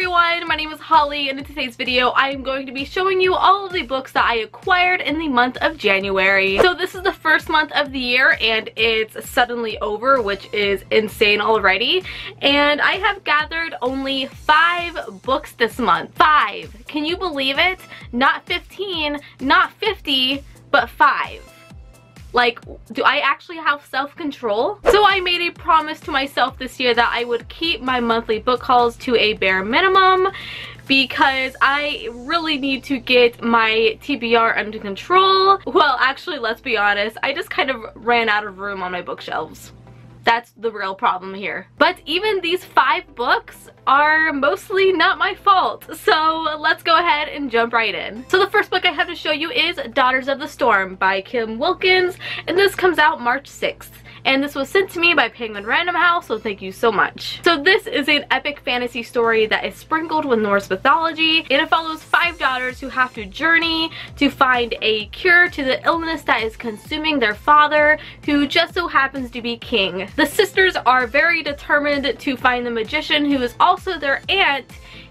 everyone, my name is Holly, and in today's video I am going to be showing you all of the books that I acquired in the month of January. So this is the first month of the year and it's suddenly over, which is insane already. And I have gathered only 5 books this month. 5! Can you believe it? Not 15, not 50, but 5. Like, do I actually have self-control? So I made a promise to myself this year that I would keep my monthly book hauls to a bare minimum because I really need to get my TBR under control. Well, actually, let's be honest, I just kind of ran out of room on my bookshelves. That's the real problem here. But even these 5 books are mostly not my fault. So let's go ahead and jump right in. So the first book I have to show you is Daughters of the Storm by Kim Wilkins, and this comes out March 6th. And this was sent to me by Penguin Random House, so thank you so much. So this is an epic fantasy story that is sprinkled with Norse mythology, and it follows 5 daughters who have to journey to find a cure to the illness that is consuming their father, who just so happens to be king. The sisters are very determined to find the magician, who is also their aunt,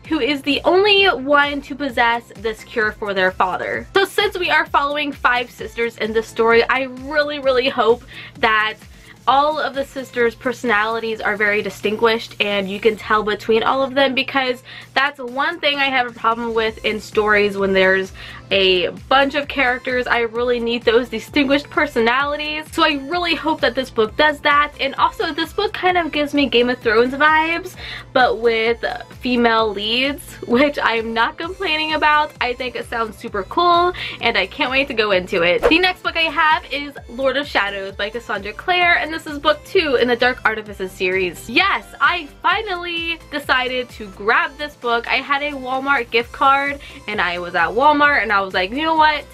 who is the only one to possess this cure for their father. So since we are following 5 sisters in this story, I really hope that all of the sisters' personalities are very distinguished and you can tell between all of them, because that's one thing I have a problem with in stories when there's a bunch of characters. I really need those distinguished personalities. So I really hope that this book does that. And also this book kind of gives me Game of Thrones vibes, but with female leads, which I'm not complaining about. I think it sounds super cool and I can't wait to go into it. The next book I have is Lord of Shadows by Cassandra Clare, and this is book 2 in the Dark Artifices series. Yes, I finally decided to grab this book. I had a Walmart gift card and I was at Walmart and I was like, you know what?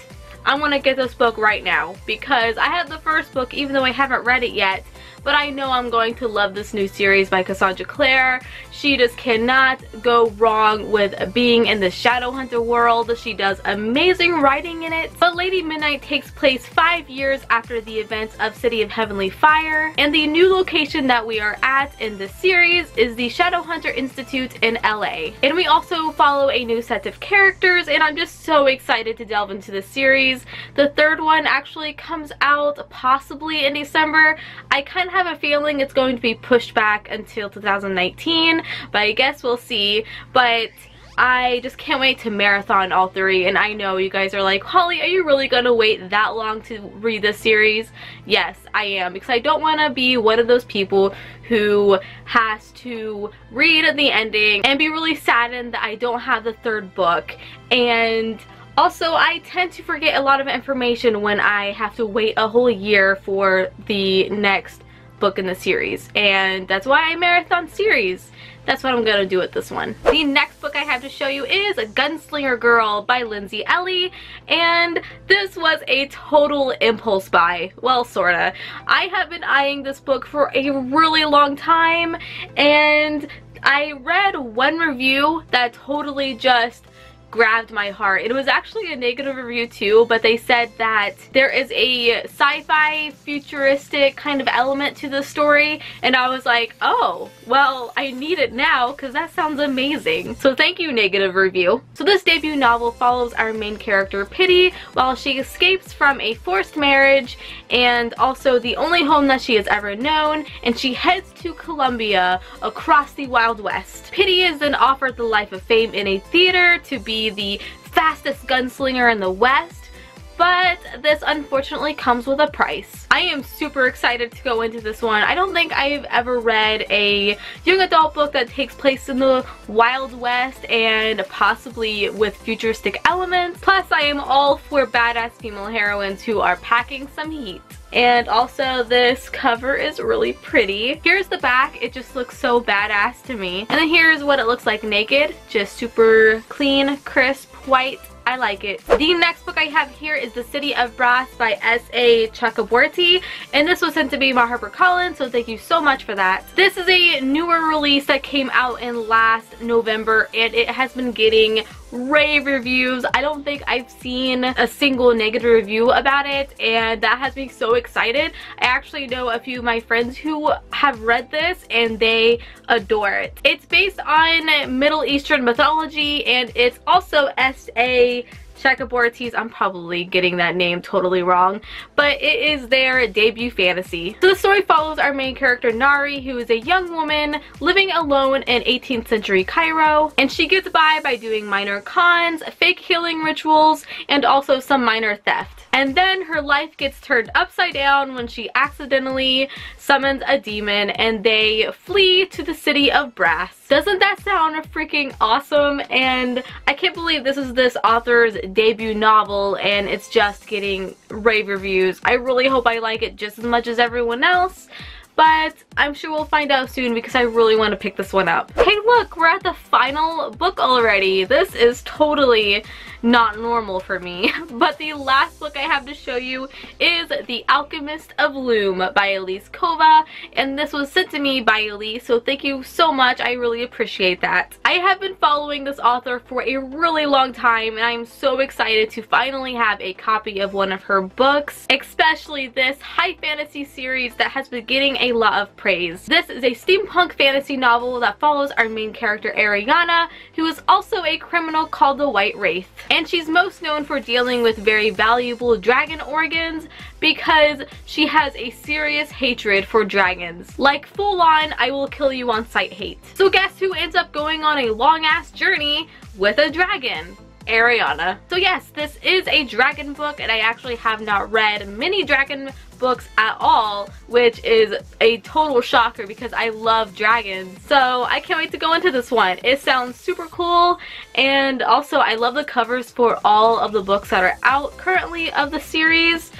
I want to get this book right now because I have the first book even though I haven't read it yet. But I know I'm going to love this new series by Cassandra Clare. She just cannot go wrong with being in the Shadowhunter world. She does amazing writing in it. But Lady Midnight takes place 5 years after the events of City of Heavenly Fire. And the new location that we are at in this series is the Shadowhunter Institute in LA. And we also follow a new set of characters, and I'm just so excited to delve into this series. The third one actually comes out possibly in December. I kind of have a feeling it's going to be pushed back until 2019, but I guess we'll see. But I just can't wait to marathon all 3, and I know you guys are like, Holly, are you really gonna wait that long to read this series? Yes, I am, because I don't want to be one of those people who has to read the ending and be really saddened that I don't have the 3rd book. And also, I tend to forget a lot of information when I have to wait a whole year for the next book in the series, and that's why I marathon series. That's what I'm gonna do with this one. The next book I have to show you is Gunslinger Girl by Lindsay Ellie, and this was a total impulse buy. Well, sorta. I have been eyeing this book for a really long time, and I read one review that totally just grabbed my heart. It was actually a negative review too, but they said that there is a sci-fi futuristic kind of element to the story, and I was like, oh, well, I need it now because that sounds amazing. So thank you, negative review. So this debut novel follows our main character, Pity, while she escapes from a forced marriage and also the only home that she has ever known, and she heads to Colombia across the Wild West. Pity is then offered the life of fame in a theater to be the fastest gunslinger in the West, but this unfortunately comes with a price. I am super excited to go into this one. I don't think I've ever read a young adult book that takes place in the Wild West and possibly with futuristic elements. Plus, I am all for badass female heroines who are packing some heat. And also this cover is really pretty. Here's the back. It just looks so badass to me. And then here's what it looks like naked. Just super clean, crisp, white. I like it. The next book I have here is The City of Brass by S.A. Chakraborty, and this was sent to me by HarperCollins, so thank you so much for that. This is a newer release that came out in last November, and it has been getting rave reviews. I don't think I've seen a single negative review about it, and that has me so excited. I actually know a few of my friends who have read this and they adore it. It's based on Middle Eastern mythology, and it's also S.A. Chakraborty's, I'm probably getting that name totally wrong, but it is their debut fantasy. So the story follows our main character Nari, who is a young woman living alone in 18th century Cairo, and she gets by doing minor cons, fake healing rituals, and also some minor theft. And then her life gets turned upside down when she accidentally summons a demon and they flee to the city of Brass. Doesn't that sound freaking awesome? And I can't believe this is this author's debut novel and it's just getting rave reviews. I really hope I like it just as much as everyone else, but I'm sure we'll find out soon because I really want to pick this one up. Hey look, we're at the final book already. This is totally not normal for me, but the last book I have to show you is The Alchemist of Loom by Elise Kova, and this was sent to me by Elise, so thank you so much. I really appreciate that. I have been following this author for a really long time, and I'm so excited to finally have a copy of one of her books, especially this high fantasy series that has been getting a lot of praise. This is a steampunk fantasy novel that follows our main character Ariana, who is also a criminal called the White Wraith. And she's most known for dealing with very valuable dragon organs because she has a serious hatred for dragons. Like full on, I will kill you on sight hate. So guess who ends up going on a long ass journey with a dragon? Ariana. So yes, this is a dragon book, and I actually have not read many dragon books at all, which is a total shocker because I love dragons. So I can't wait to go into this one. It sounds super cool, and also I love the covers for all of the books that are out currently of the series,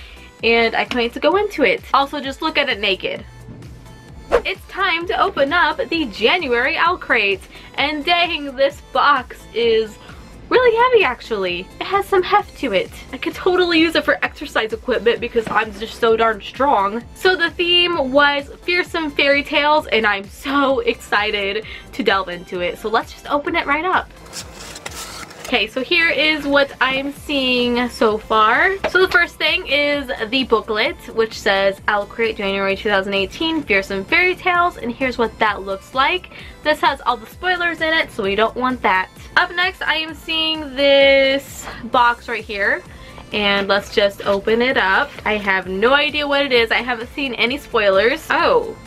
and I can't wait to go into it. Also, just look at it naked. It's time to open up the January Owl Crate, and dang, this box is really heavy actually. It has some heft to it. I could totally use it for exercise equipment because I'm just so darn strong. So the theme was fearsome fairy tales, and I'm so excited to delve into it. So let's just open it right up. Okay, so here is what I'm seeing so far. So the first thing is the booklet, which says Owl Crate January 2018 Fearsome Fairy Tales, and here's what that looks like. This has all the spoilers in it, so we don't want that. Up next, I am seeing this box right here, and let's just open it up. I have no idea what it is. I haven't seen any spoilers. Oh,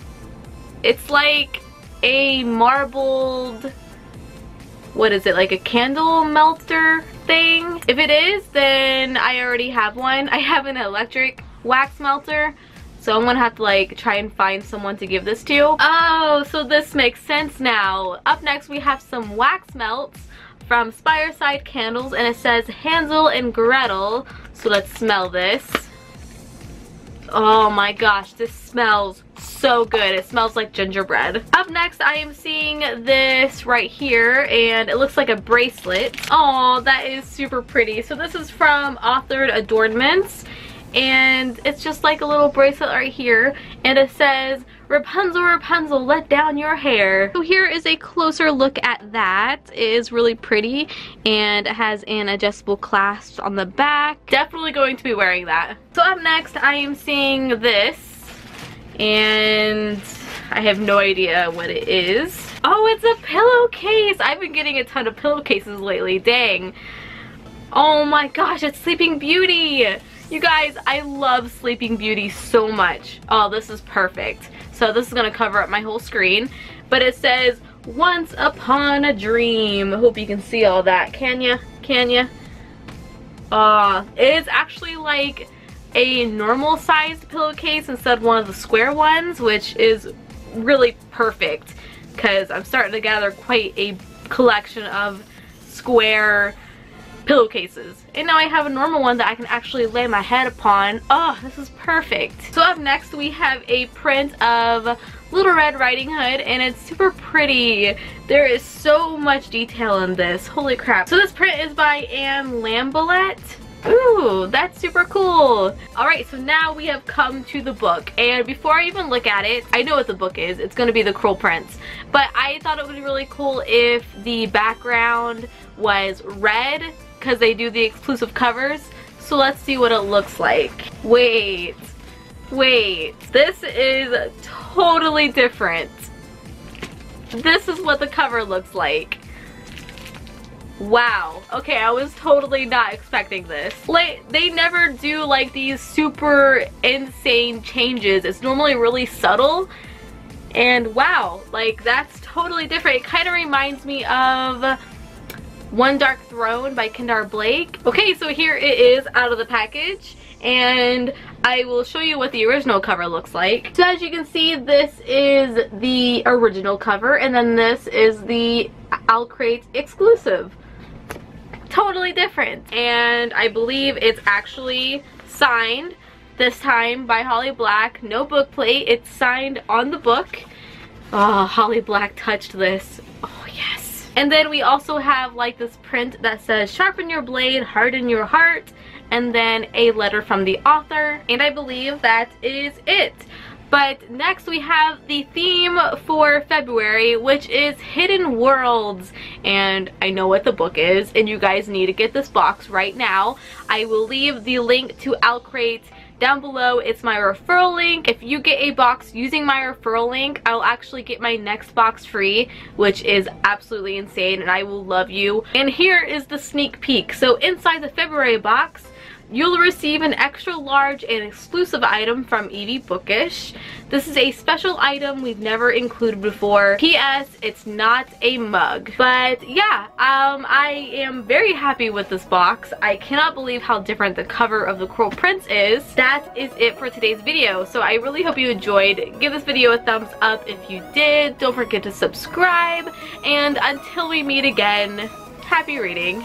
it's like a marbled, what is it, like a candle melter thing? If it is, then I already have one. I have an electric wax melter, so I'm gonna have to like try and find someone to give this to. Oh, so this makes sense now. Up next, we have some wax melts from Spireside Candles, and it says Hansel and Gretel. So let's smell this. Oh my gosh, this smells so good. It smells like gingerbread. Up next, I am seeing this right here, and it looks like a bracelet. Oh, that is super pretty. So this is from Authored Adornments, and it's just like a little bracelet right here, and it says, Rapunzel, Rapunzel, let down your hair. So here is a closer look at that. It is really pretty, and it has an adjustable clasp on the back. Definitely going to be wearing that. So up next, I am seeing this, and I have no idea what it is. Oh, it's a pillowcase. I've been getting a ton of pillowcases lately, dang. Oh my gosh, it's Sleeping Beauty. You guys, I love Sleeping Beauty so much. Oh, this is perfect. So this is gonna cover up my whole screen, but it says Once Upon a Dream. Hope you can see all that. Can ya? Can ya? It is actually like a normal sized pillowcase instead of one of the square ones, which is really perfect because I'm starting to gather quite a collection of square pillowcases. And now I have a normal one that I can actually lay my head upon. Oh, this is perfect. So up next, we have a print of Little Red Riding Hood, and it's super pretty. There is so much detail in this. Holy crap. So this print is by Anne Lambolet. Ooh, that's super cool. Alright, so now we have come to the book, and before I even look at it, I know what the book is. It's going to be The Cruel Prince. But I thought it would be really cool if the background was red, because they do the exclusive covers. So let's see what it looks like. Wait, this is totally different. This is what the cover looks like. Wow. Okay, I was totally not expecting this. Like, they never do like these super insane changes. It's normally really subtle. And wow, like that's totally different. It kind of reminds me of One Dark Throne by Kendar Blake. Okay, so here it is out of the package. And I will show you what the original cover looks like. So as you can see, this is the original cover, and then this is the Alchemist exclusive. Totally different. And I believe it's actually signed, this time by Holly Black. No book plate, it's signed on the book. Oh, Holly Black touched this. Oh yes. And then we also have like this print that says, "Sharpen your blade, harden your heart," and then a letter from the author. And I believe that is it. But next we have the theme for February, which is Hidden Worlds. And I know what the book is, and you guys need to get this box right now. I will leave the link to Alcrate down below. It's my referral link. If you get a box using my referral link, I'll actually get my next box free, which is absolutely insane, and I will love you. And here is the sneak peek. So inside the February box, you'll receive an extra large and exclusive item from Evie Bookish. This is a special item we've never included before. P.S. It's not a mug. But yeah, I am very happy with this box. I cannot believe how different the cover of The Cruel Prince is. That is it for today's video. So I really hope you enjoyed. Give this video a thumbs up if you did. Don't forget to subscribe. And until we meet again, happy reading.